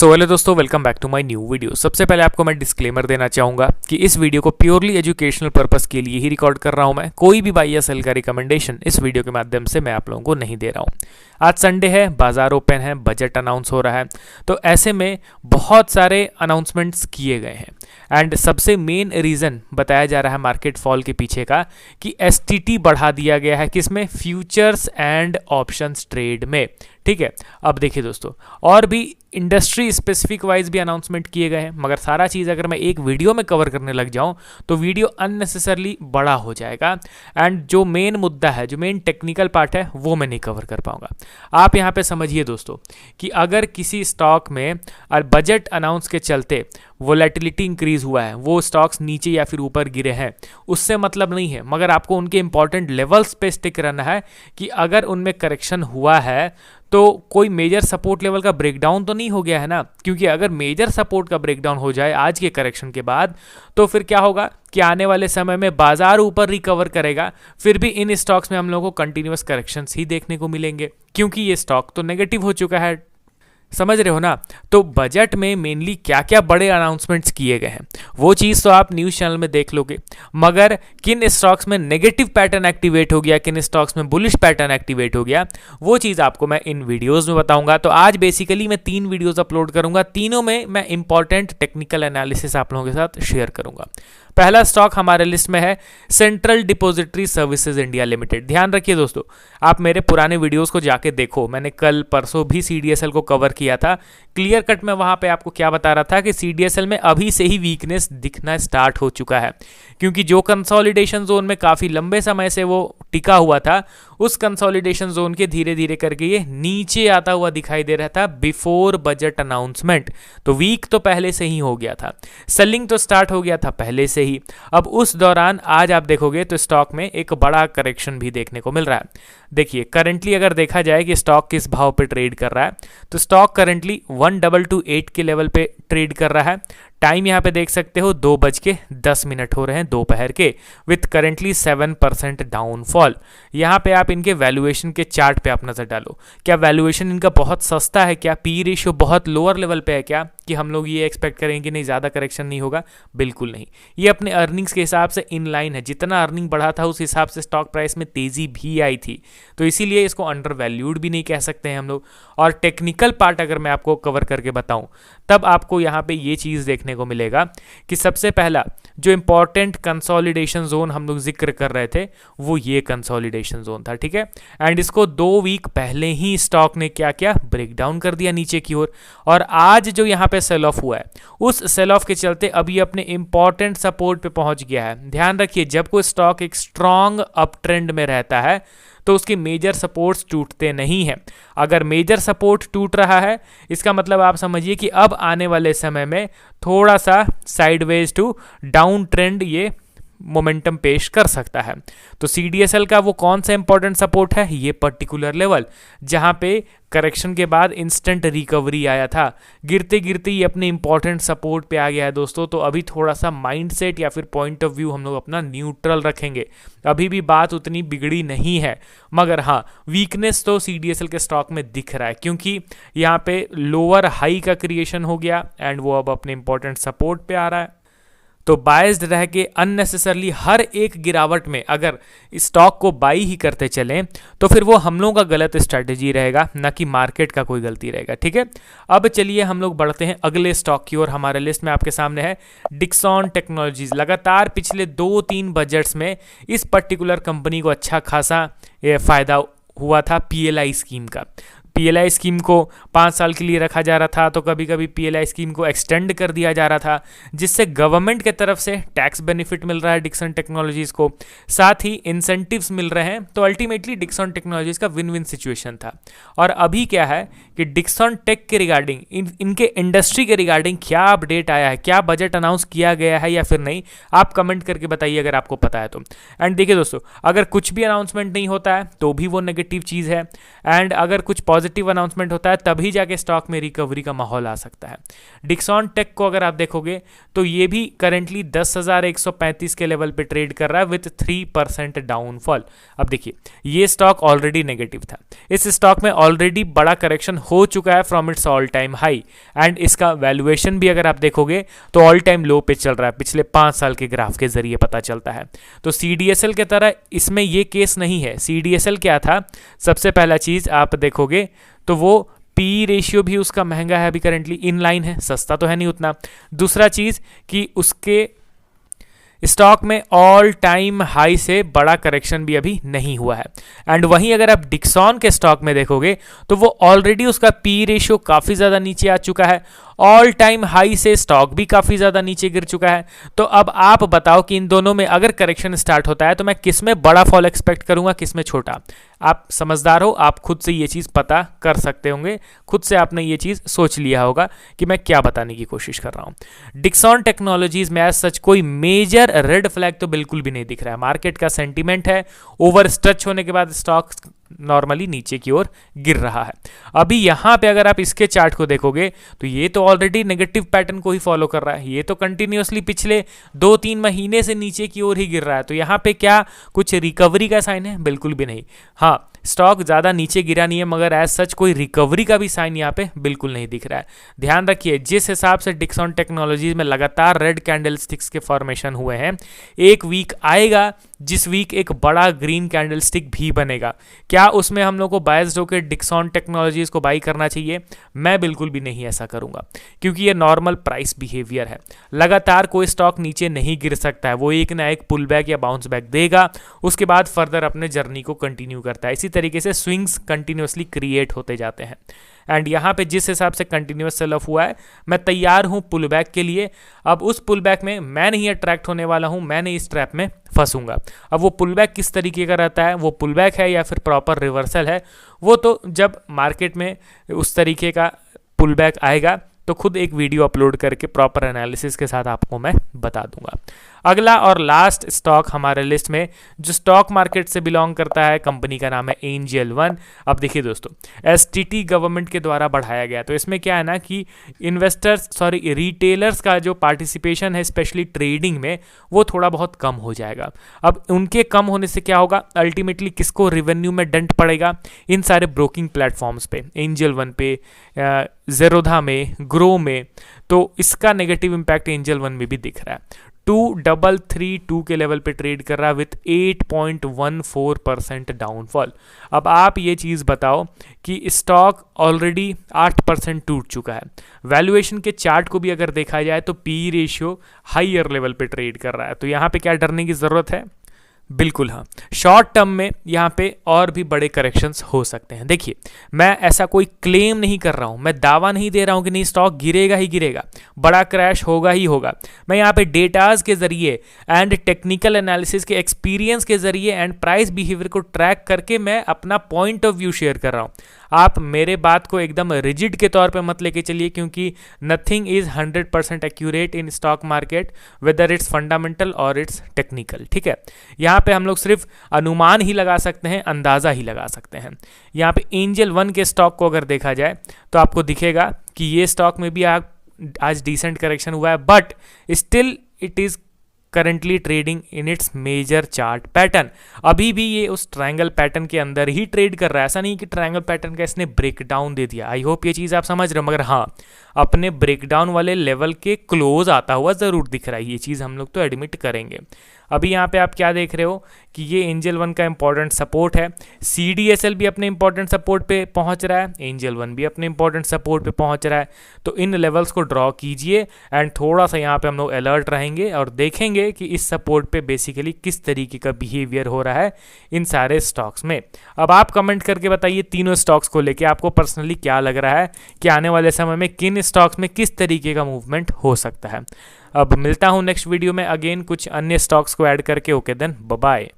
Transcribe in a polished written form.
सो hello दोस्तों, welcome back to my new video. सबसे पहले आपको मैं डिस्क्लेमर देना चाहूँगा कि इस वीडियो को प्योरली एजुकेशनल पर्पस के लिए ही रिकॉर्ड कर रहा हूँ। मैं कोई भी बाई या सेल का रिकमेंडेशन इस वीडियो के माध्यम से मैं आप लोगों को नहीं दे रहा हूँ। आज संडे है, बाजार ओपन है, बजट अनाउंस हो रहा है, तो ऐसे में बहुत सारे अनाउंसमेंट्स किए गए हैं एंड सबसे मेन रीज़न बताया जा रहा है मार्केट फॉल के पीछे का कि एसटीटी बढ़ा दिया गया है किसमें, फ्यूचर्स एंड ऑप्शंस ट्रेड में। ठीक है, अब देखिए दोस्तों, और भी इंडस्ट्री स्पेसिफिक वाइज भी अनाउंसमेंट किए गए हैं, मगर सारा चीज़ अगर मैं एक वीडियो में कवर करने लग जाऊं तो वीडियो अननेसेसरली बड़ा हो जाएगा एंड जो मेन मुद्दा है, जो मेन टेक्निकल पार्ट है, वो मैं नहीं कवर कर पाऊंगा। आप यहाँ पे समझिए दोस्तों कि अगर किसी स्टॉक में बजट अनाउंस के चलते वोलेटिलिटी इंक्रीज हुआ है, वो स्टॉक्स नीचे या फिर ऊपर गिरे हैं, उससे मतलब नहीं है, मगर आपको उनके इंपॉर्टेंट लेवल्स पे स्टिक रहना है कि अगर उनमें करेक्शन हुआ है तो कोई मेजर सपोर्ट लेवल का ब्रेकडाउन तो नहीं हो गया है ना। क्योंकि अगर मेजर सपोर्ट का ब्रेकडाउन हो जाए आज के करेक्शन के बाद तो फिर क्या होगा कि आने वाले समय में बाजार ऊपर रिकवर करेगा, फिर भी इन स्टॉक्स में हम लोगों को कंटिन्यूअस करेक्शंस ही देखने को मिलेंगे क्योंकि ये स्टॉक तो नेगेटिव हो चुका है। समझ रहे हो ना। तो बजट में मेनली क्या क्या बड़े अनाउंसमेंट्स किए गए हैं वो चीज़ तो आप न्यूज़ चैनल में देख लोगे, मगर किन स्टॉक्स में नेगेटिव पैटर्न एक्टिवेट हो गया, किन स्टॉक्स में बुलिश पैटर्न एक्टिवेट हो गया, वो चीज़ आपको मैं इन वीडियोस में बताऊंगा। तो आज बेसिकली मैं 3 वीडियोस अपलोड करूंगा, तीनों में मैं इंपॉर्टेंट टेक्निकल एनालिसिस आप लोगों के साथ शेयर करूंगा। पहला स्टॉक हमारे लिस्ट में है central depository services India limited. ध्यान रखिए दोस्तों, आप मेरे पुराने वीडियोस को जाके देखो, मैंने कल परसों भी सीडीएसएल को कवर किया था। क्लियर कट में वहां पे आपको क्या बता रहा था कि सीडीएसएल में अभी से ही वीकनेस दिखना स्टार्ट हो चुका है, क्योंकि जो कंसोलिडेशन जोन में काफ़ी लंबे समय से वो टिका हुआ था, उस कंसोलिडेशन जोन के धीरे धीरे करके ये नीचे आता हुआ दिखाई दे रहा था बिफोर बजट अनाउंसमेंट। तो वीक तो पहले से ही हो गया था, सेलिंग तो स्टार्ट हो गया था पहले से ही। अब उस दौरान आज आप देखोगे तो स्टॉक में एक बड़ा करेक्शन भी देखने को मिल रहा है। देखिए करंटली अगर देखा जाए कि स्टॉक किस भाव पे ट्रेड कर रहा है, तो स्टॉक करंटली 1228 के लेवल पे ट्रेड कर रहा है। टाइम यहाँ पे देख सकते हो 2:10 हो रहे हैं दोपहर के, विथ करेंटली 7% डाउनफॉल। यहाँ पे आप इनके वैल्यूएशन के चार्ट पे आप नजर डालो, क्या वैल्यूएशन इनका बहुत सस्ता है क्या, पी रेशियो बहुत लोअर लेवल पे है क्या, कि हम लोग ये एक्सपेक्ट करेंगे कि नहीं ज़्यादा करेक्शन नहीं होगा? बिल्कुल नहीं, ये अपने अर्निंग्स के हिसाब से इन लाइन है। जितना अर्निंग बढ़ा था उस हिसाब से स्टॉक प्राइस में तेज़ी भी आई थी, तो इसीलिए इसको अंडर वैल्यूड भी नहीं कह सकते हैं हम लोग। और टेक्निकल पार्ट अगर मैं आपको कवर करके बताऊं तब आपको यहाँ पे ये चीज़ देखने को मिलेगा कि सबसे पहला जो इंपॉर्टेंट कंसोलिडेशन जोन हम लोग जिक्र कर रहे थे वो ये कंसोलिडेशन जोन था। ठीक है, एंड इसको 2 वीक पहले ही स्टॉक ने क्या किया, ब्रेक डाउन कर दिया नीचे की ओर। और आज जो यहाँ पे सेल ऑफ हुआ है, उस सेल ऑफ के चलते अभी अपने इंपॉर्टेंट सपोर्ट पे पहुंच गया है। ध्यान रखिए, जब कोई स्टॉक एक स्ट्रॉन्ग अप ट्रेंड में रहता है तो उसके मेजर सपोर्ट्स टूटते नहीं हैं। अगर मेजर सपोर्ट टूट रहा है, इसका मतलब आप समझिए कि अब आने वाले समय में थोड़ा सा साइडवेज टू डाउन ट्रेंड ये मोमेंटम पेश कर सकता है। तो सीडीएसएल का वो कौन सा इंपॉर्टेंट सपोर्ट है, ये पर्टिकुलर लेवल जहां पे करेक्शन के बाद इंस्टेंट रिकवरी आया था, गिरते गिरते ही अपने इंपॉर्टेंट सपोर्ट पे आ गया है दोस्तों। तो अभी थोड़ा सा माइंडसेट या फिर पॉइंट ऑफ व्यू हम लोग अपना न्यूट्रल रखेंगे। अभी भी बात उतनी बिगड़ी नहीं है, मगर हाँ वीकनेस तो सीडीएसएल के स्टॉक में दिख रहा है, क्योंकि यहाँ पे लोअर हाई का क्रिएशन हो गया एंड वो अब अपने इंपॉर्टेंट सपोर्ट पे आ रहा है। तो बायस्ड रह के अननेसेसरली हर एक गिरावट में अगर स्टॉक को बाई ही करते चलें तो फिर वो हम लोगों का गलत स्ट्रैटेजी रहेगा, ना कि मार्केट का कोई गलती रहेगा। ठीक है, अब चलिए हम लोग बढ़ते हैं अगले स्टॉक की ओर। हमारे लिस्ट में आपके सामने है डिक्सॉन टेक्नोलॉजीज। लगातार पिछले 2-3 बजट्स में इस पर्टिकुलर कंपनी को अच्छा खासा फायदा हुआ था पीएलआई स्कीम का। पीएलआई स्कीम को 5 साल के लिए रखा जा रहा था, तो कभी कभी पीएलआई स्कीम को एक्सटेंड कर दिया जा रहा था, जिससे गवर्नमेंट के तरफ से टैक्स बेनिफिट मिल रहा है डिक्सन टेक्नोलॉजीज को, साथ ही इंसेंटिव्स मिल रहे हैं। तो अल्टीमेटली डिक्सन टेक्नोलॉजीज का विन विन सिचुएशन था। और अभी क्या है कि डिक्सन टेक के रिगार्डिंग, इनके इंडस्ट्री के रिगार्डिंग क्या अपडेट आया है, क्या बजट अनाउंस किया गया है या फिर नहीं, आप कमेंट करके बताइए अगर आपको पता है तो। एंड देखिए दोस्तों, अगर कुछ भी अनाउंसमेंट नहीं होता है तो भी वो नेगेटिव चीज़ है, एंड अगर कुछ पॉजिटिव अनाउंसमेंट होता है तभी जाके स्टॉक में रिकवरी का माहौल आ सकता है। डिक्सॉन टेक को अगर आप देखोगे तो ये भी करेंटली 10,135 के लेवल पे ट्रेड कर रहा है विथ 3% डाउनफॉल। अब देखिए ये स्टॉक ऑलरेडी नेगेटिव था, इस स्टॉक में ऑलरेडी बड़ा करेक्शन हो चुका है from its all time high, and इसका वैल्यूएशन भी अगर आप देखोगे तो ऑल टाइम लो पे चल रहा है, पिछले 5 साल के ग्राफ के जरिए पता चलता है। तो CDSL के तरह इसमें ये केस नहीं है। CDSL क्या था, सबसे पहला चीज आप देखोगे तो वो पी रेशियो भी उसका महंगा है, अभी करेंटली इनलाइन है, सस्ता तो है नहीं उतना। दूसरा चीज कि उसके स्टॉक में ऑल टाइम हाई से बड़ा करेक्शन भी अभी नहीं हुआ है। एंड वहीं अगर आप डिक्सॉन के स्टॉक में देखोगे तो वो ऑलरेडी उसका पी रेशियो काफ़ी ज़्यादा नीचे आ चुका है, ऑल टाइम हाई से स्टॉक भी काफ़ी ज़्यादा नीचे गिर चुका है। तो अब आप बताओ कि इन दोनों में अगर करेक्शन स्टार्ट होता है तो मैं किस में बड़ा फॉल एक्सपेक्ट करूंगा, किस में छोटा। आप समझदार हो, आप खुद से ये चीज़ पता कर सकते होंगे, खुद से आपने ये चीज़ सोच लिया होगा कि मैं क्या बताने की कोशिश कर रहा हूँ। डिक्सॉन टेक्नोलॉजीज में एज सच कोई मेजर रेड फ्लैग तो बिल्कुल भी नहीं दिख रहा है। मार्केट का सेंटीमेंट है, ओवर स्ट्रेच होने के बाद स्टॉक नॉर्मली नीचे की ओर गिर रहा है। अभी यहाँ पे अगर आप इसके चार्ट को देखोगे तो ये तो ऑलरेडी नेगेटिव पैटर्न को ही फॉलो कर रहा है, ये तो कंटिन्यूअसली पिछले 2-3 महीने से नीचे की ओर ही गिर रहा है। तो यहाँ पे क्या कुछ रिकवरी का साइन है? बिल्कुल भी नहीं। हाँ, स्टॉक ज़्यादा नीचे गिरा नहीं है, मगर एज सच कोई रिकवरी का भी साइन यहाँ पे बिल्कुल नहीं दिख रहा है। ध्यान रखिए, जिस हिसाब से डिक्सॉन टेक्नोलॉजीज में लगातार रेड कैंडल स्टिक्स के फॉर्मेशन हुए हैं, एक वीक आएगा जिस वीक एक बड़ा ग्रीन कैंडल स्टिक भी बनेगा। क्या उसमें हम लोग को बायस्ड होकर डिक्सॉन टेक्नोलॉजीज को बाई करना चाहिए? मैं बिल्कुल भी नहीं ऐसा करूंगा, क्योंकि ये नॉर्मल प्राइस बिहेवियर है। लगातार कोई स्टॉक नीचे नहीं गिर सकता है, वो एक ना एक पुल बैक या बाउंस बैक देगा, उसके बाद फर्दर अपने जर्नी को कंटिन्यू करता है। इसी तरीके से स्विंग्स कंटिन्यूअसली क्रिएट होते जाते हैं। एंड यहाँ पे जिस हिसाब से कंटिन्यूअस सेल ऑफ हुआ है, मैं तैयार हूँ पुल बैक के लिए। अब उस पुल बैक में मैं नहीं अट्रैक्ट होने वाला हूँ, मैं नहीं इस ट्रैप में फंसूंगा। अब वो पुल बैक किस तरीके का रहता है, वो पुल बैक है या फिर प्रॉपर रिवर्सल है, वो तो जब मार्केट में उस तरीके का पुल बैक आएगा तो खुद एक वीडियो अपलोड करके प्रॉपर एनालिसिस के साथ आपको मैं बता दूंगा। अगला और लास्ट स्टॉक हमारे लिस्ट में जो स्टॉक मार्केट से बिलोंग करता है, कंपनी का नाम है एंजल वन। अब देखिए दोस्तों, एसटीटी गवर्नमेंट के द्वारा बढ़ाया गया, तो इसमें क्या है ना कि रिटेलर्स का जो पार्टिसिपेशन है स्पेशली ट्रेडिंग में, वो थोड़ा बहुत कम हो जाएगा। अब उनके कम होने से क्या होगा, अल्टीमेटली किसको रेवेन्यू में डंट पड़ेगा? इन सारे ब्रोकिंग प्लेटफॉर्म्स पे, एंजल वन पे, ज़ेरोधा में, ग्रो में। तो इसका नेगेटिव इम्पैक्ट एंजल वन में भी दिख रहा है। 2332 के लेवल पे ट्रेड कर रहा है विथ 8.14% डाउनफॉल। अब आप ये चीज़ बताओ कि स्टॉक ऑलरेडी 8% टूट चुका है। वैल्यूएशन के चार्ट को भी अगर देखा जाए तो पी रेशियो हाईयर लेवल पे ट्रेड कर रहा है। तो यहाँ पे क्या डरने की ज़रूरत है? बिल्कुल हाँ, शॉर्ट टर्म में यहाँ पे और भी बड़े करेक्शंस हो सकते हैं। देखिए, मैं ऐसा कोई क्लेम नहीं कर रहा हूँ, मैं दावा नहीं दे रहा हूँ कि नहीं स्टॉक गिरेगा ही गिरेगा, बड़ा क्रैश होगा ही होगा। मैं यहाँ पे डेटाज के जरिए एंड टेक्निकल एनालिसिस के एक्सपीरियंस के जरिए एंड प्राइस बिहेवियर को ट्रैक करके मैं अपना पॉइंट ऑफ व्यू शेयर कर रहा हूँ। आप मेरे बात को एकदम रिजिड के तौर पे मत लेके चलिए, क्योंकि nothing is 100% accurate in stock market, whether its fundamental और इट्स टेक्निकल। ठीक है, यहाँ पे हम लोग सिर्फ अनुमान ही लगा सकते हैं, अंदाज़ा ही लगा सकते हैं। यहाँ पे एंजल वन के स्टॉक को अगर देखा जाए तो आपको दिखेगा कि ये स्टॉक में भी आज डिसेंट करेक्शन हुआ है, but still it is currently trading in its major chart pattern. अभी भी ये उस ट्रायंगल पैटर्न के अंदर ही ट्रेड कर रहा है। ऐसा नहीं कि ट्रायंगल पैटर्न का इसने ब्रेकडाउन दे दिया। आई होप ये चीज़ आप समझ रहे हो, मगर हाँ, अपने ब्रेकडाउन वाले लेवल के क्लोज आता हुआ ज़रूर दिख रहा है। ये चीज़ हम लोग तो एडमिट करेंगे। अभी यहाँ पे आप क्या देख रहे हो कि ये एंजल वन का इंपॉर्टेंट सपोर्ट है। CDSL भी अपने इंपॉर्टेंट सपोर्ट पे पहुँच रहा है, एंजल वन भी अपने इंपॉर्टेंट सपोर्ट पे पहुँच रहा है। तो इन लेवल्स को ड्रॉ कीजिए एंड थोड़ा सा यहाँ पे हम लोग अलर्ट रहेंगे और देखेंगे कि इस सपोर्ट पे बेसिकली किस तरीके का बिहेवियर हो रहा है इन सारे स्टॉक्स में। अब आप कमेंट करके बताइए तीनों स्टॉक्स को लेके आपको पर्सनली क्या लग रहा है कि आने वाले समय में किन स्टॉक्स में किस तरीके का मूवमेंट हो सकता है। अब मिलता हूँ नेक्स्ट वीडियो में अगेन कुछ अन्य स्टॉक्स को ऐड करके। Okay then, bye bye.